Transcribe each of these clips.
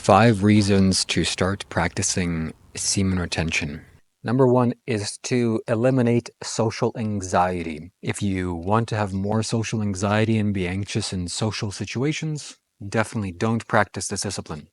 5 reasons to start practicing semen retention. Number 1 is to eliminate social anxiety. If you want to have more social anxiety and be anxious in social situations, definitely don't practice this discipline.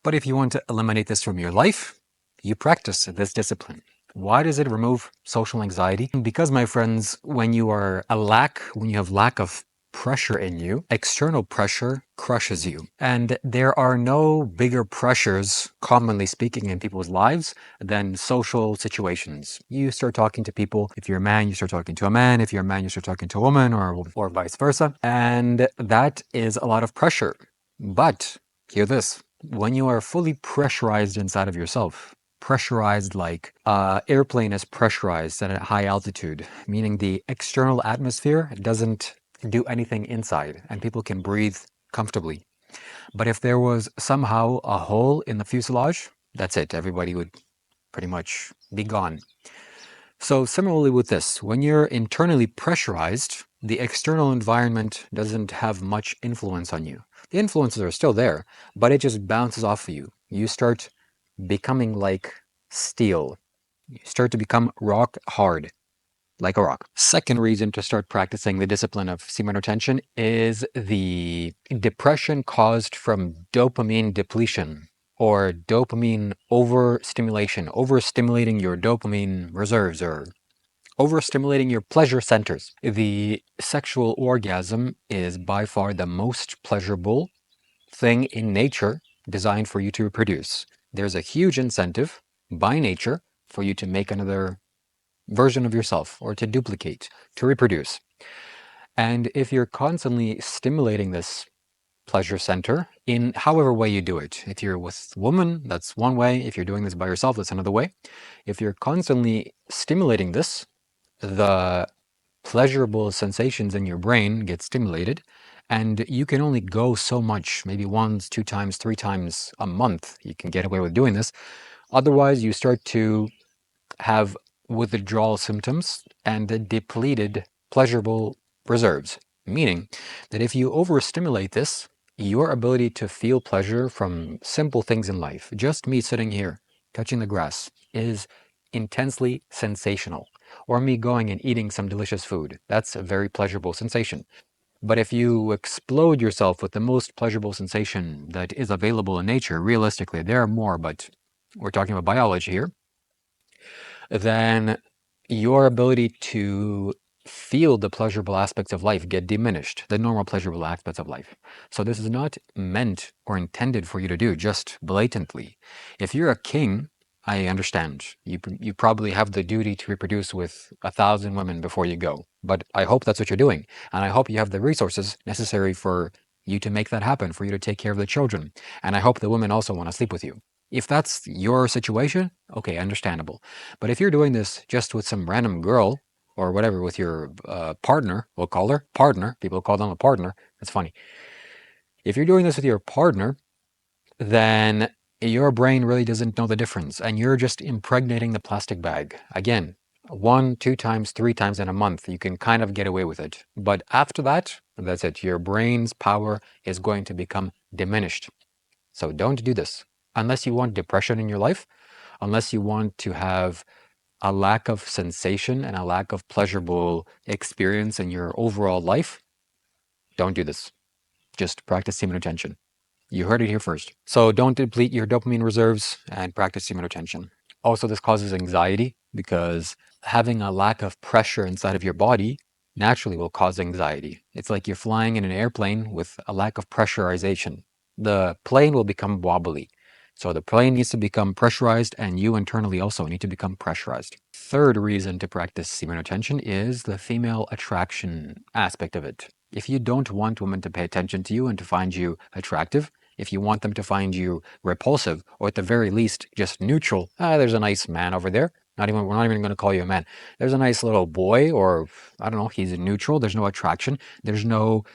But if you want to eliminate this from your life, you practice this discipline. Why does it remove social anxiety? Because, my friends, when you have lack of pressure in you, external pressure crushes you. And there are no bigger pressures, commonly speaking, in people's lives than social situations. You start talking to people. If you're a man, you start talking to a man. If you're a man, you start talking to a woman, or vice versa. And that is a lot of pressure. But hear this. When you are fully pressurized inside of yourself, pressurized like airplane is pressurized at a high altitude, meaning the external atmosphere doesn't do anything inside and people can breathe comfortably. But if there was somehow a hole in the fuselage, that's it. Everybody would pretty much be gone. So similarly with this, when you're internally pressurized, the external environment doesn't have much influence on you. The influences are still there, but it just bounces off of you. You start becoming like steel. You start to become rock hard, like a rock. Second reason to start practicing the discipline of semen retention is the depression caused from dopamine depletion or dopamine overstimulation, overstimulating your dopamine reserves or overstimulating your pleasure centers. The sexual orgasm is by far the most pleasurable thing in nature designed for you to reproduce. There's a huge incentive by nature for you to make another version of yourself or to duplicate, to reproduce. And if you're constantly stimulating this pleasure center in however way you do it, if you're with women, that's one way. If you're doing this by yourself, that's another way. If you're constantly stimulating this, the pleasurable sensations in your brain get stimulated, and you can only go so much, maybe once, 2 times, 3 times a month. You can get away with doing this. Otherwise, you start to have withdrawal symptoms and the depleted pleasurable reserves, meaning that if you overstimulate this, your ability to feel pleasure from simple things in life, just me sitting here touching the grass, is intensely sensational. Or me going and eating some delicious food, that's a very pleasurable sensation. But if you explode yourself with the most pleasurable sensation that is available in nature, realistically, there are more, but we're talking about biology here, then your ability to feel the pleasurable aspects of life get diminished, the normal pleasurable aspects of life. So this is not meant or intended for you to do just blatantly. If you're a king, I understand. You probably have the duty to reproduce with 1,000 women before you go. But I hope that's what you're doing. And I hope you have the resources necessary for you to make that happen, for you to take care of the children. And I hope the women also want to sleep with you. If that's your situation, okay, understandable. But if you're doing this just with some random girl or whatever, with your partner, we'll call her partner. People call them a partner. That's funny. If you're doing this with your partner, then your brain really doesn't know the difference, and you're just impregnating the plastic bag. Again, 1, 2 times, 3 times in a month, you can kind of get away with it. But after that, that's it. Your brain's power is going to become diminished. So don't do this unless you want depression in your life, unless you want to have a lack of sensation and a lack of pleasurable experience in your overall life. Don't do this. Just practice semen retention. You heard it here first. So don't deplete your dopamine reserves and practice semen retention. Also, this causes anxiety because having a lack of pressure inside of your body naturally will cause anxiety. It's like you're flying in an airplane with a lack of pressurization. The plane will become wobbly. So the plane needs to become pressurized, and you internally also need to become pressurized. Third reason to practice semen retention is the female attraction aspect of it. If you don't want women to pay attention to you and to find you attractive, if you want them to find you repulsive, or at the very least just neutral, there's a nice man over there. We're not even going to call you a man. There's a nice little boy, or I don't know, he's neutral. There's no attraction. There's no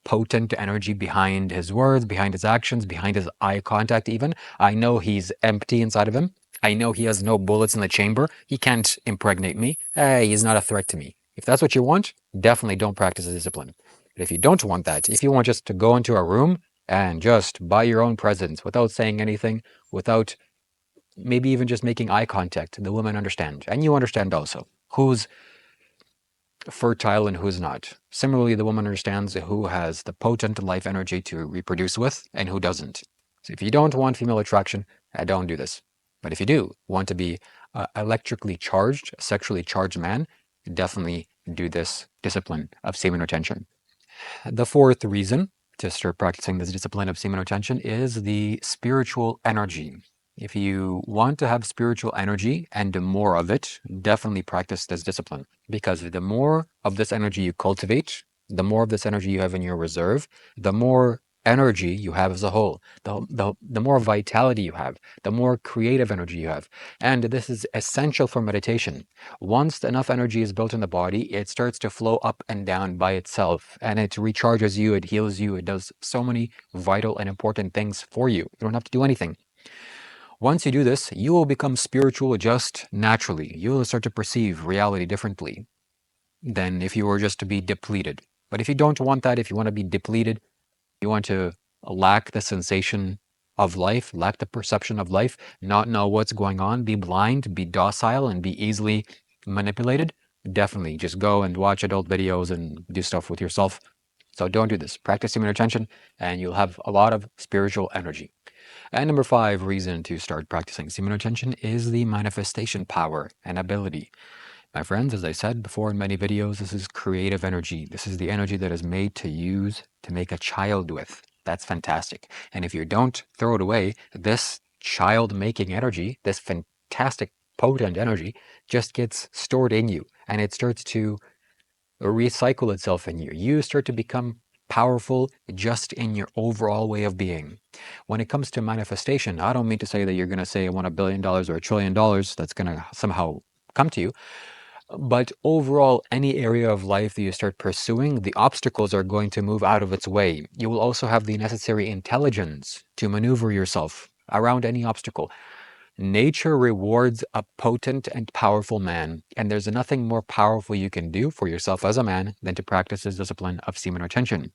potent energy behind his words, behind his actions, behind his eye contact even. I know he's empty inside of him. I know he has no bullets in the chamber. He can't impregnate me. He's not a threat to me. If that's what you want, definitely don't practice the discipline. But if you don't want that, if you want just to go into a room And just by your own presence, without saying anything, without maybe even just making eye contact, the woman understands. And you understand also who's fertile and who's not. Similarly, the woman understands who has the potent life energy to reproduce with and who doesn't. So if you don't want female attraction, don't do this. But if you do want to be electrically charged, a sexually charged man, definitely do this discipline of semen retention. The fourth reason to start practicing this discipline of semen retention is the spiritual energy. If you want to have spiritual energy and more of it, definitely practice this discipline, because the more of this energy you cultivate, the more of this energy you have in your reserve, the more energy you have as a whole, the more vitality you have, the more creative energy you have. And this is essential for meditation. Once enough energy is built in the body, it starts to flow up and down by itself, and it recharges you, it heals you, it does so many vital and important things for you. You don't have to do anything. Once you do this, you will become spiritual just naturally. You will start to perceive reality differently than if you were just to be depleted. But if you don't want that, if you want to be depleted, you want to lack the sensation of life, lack the perception of life, not know what's going on, be blind, be docile, and be easily manipulated, definitely just go and watch adult videos and do stuff with yourself. So don't do this. Practice human attention, and you'll have a lot of spiritual energy. And number 5 reason to start practicing semen retention is the manifestation power and ability. My friends, as I said before in many videos, this is creative energy. This is the energy that is made to use to make a child with. That's fantastic. And if you don't throw it away, this child-making energy, this fantastic, potent energy, just gets stored in you, and it starts to recycle itself in you. You start to become powerful just in your overall way of being. When it comes to manifestation, I don't mean to say that you're going to say, I want $1 billion or $1 trillion. That's going to somehow come to you. But overall, any area of life that you start pursuing, the obstacles are going to move out of its way. You will also have the necessary intelligence to maneuver yourself around any obstacle. Nature rewards a potent and powerful man, and there's nothing more powerful you can do for yourself as a man than to practice this discipline of semen retention.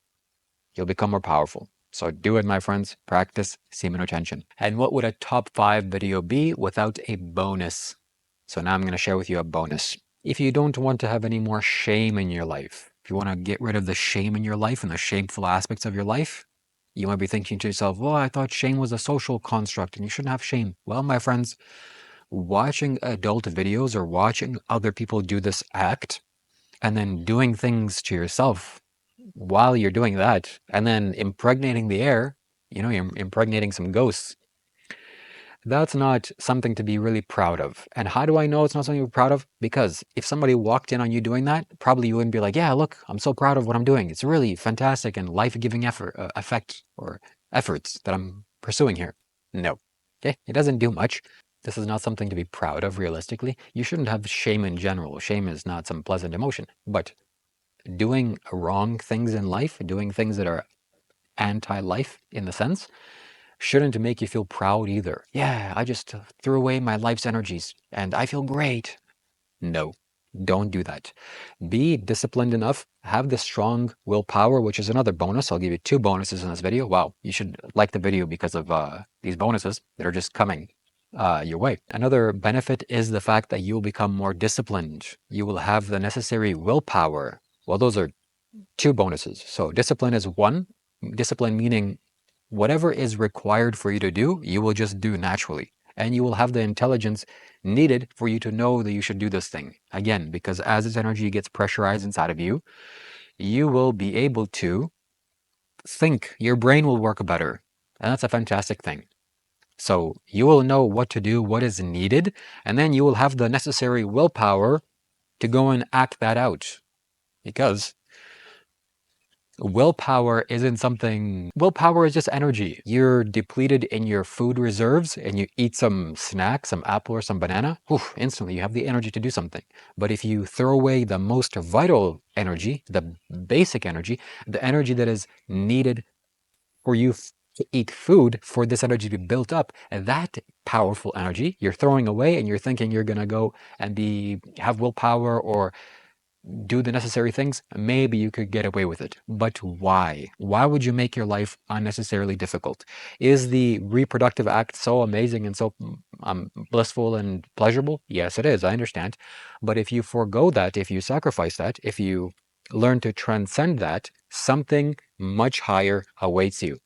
You'll become more powerful. So do it, my friends. Practice semen retention. And what would a top 5 video be without a bonus? So now I'm going to share with you a bonus. If you don't want to have any more shame in your life, if you want to get rid of the shame in your life and the shameful aspects of your life, you might be thinking to yourself, well, I thought shame was a social construct and you shouldn't have shame. Well, my friends, watching adult videos or watching other people do this act and then doing things to yourself while you're doing that and then impregnating the air, you're impregnating some ghosts. That's not something to be really proud of. And how do I know it's not something to be proud of? Because if somebody walked in on you doing that, probably you wouldn't be like, yeah, look, I'm so proud of what I'm doing. It's really fantastic and life-giving effect or efforts that I'm pursuing here. No. Okay? It doesn't do much. This is not something to be proud of realistically. You shouldn't have shame in general. Shame is not some pleasant emotion. But doing wrong things in life, doing things that are anti-life in the sense, shouldn't make you feel proud either. Yeah, I just threw away my life's energies and I feel great. No, don't do that. Be disciplined enough, have the strong willpower, which is another bonus. I'll give you 2 bonuses in this video. Wow, you should like the video because of these bonuses that are just coming your way. Another benefit is the fact that you will become more disciplined. You will have the necessary willpower. Well, those are 2 bonuses. So discipline is 1. Discipline meaning whatever is required for you to do, you will just do naturally. And you will have the intelligence needed for you to know that you should do this thing. Again, because as this energy gets pressurized inside of you, you will be able to think. Your brain will work better. And that's a fantastic thing. So you will know what to do, what is needed, and then you will have the necessary willpower to go and act that out. Because willpower isn't something, willpower is just energy. You're depleted in your food reserves and you eat some snack, some apple or some banana, instantly you have the energy to do something. But if you throw away the most vital energy, the basic energy, the energy that is needed for you to eat food, for this energy to be built up, and that powerful energy you're throwing away and you're thinking you're going to go and have willpower or do the necessary things, maybe you could get away with it. But why? Why would you make your life unnecessarily difficult? Is the reproductive act so amazing and so blissful and pleasurable? Yes, it is. I understand. But if you forego that, if you sacrifice that, if you learn to transcend that, something much higher awaits you.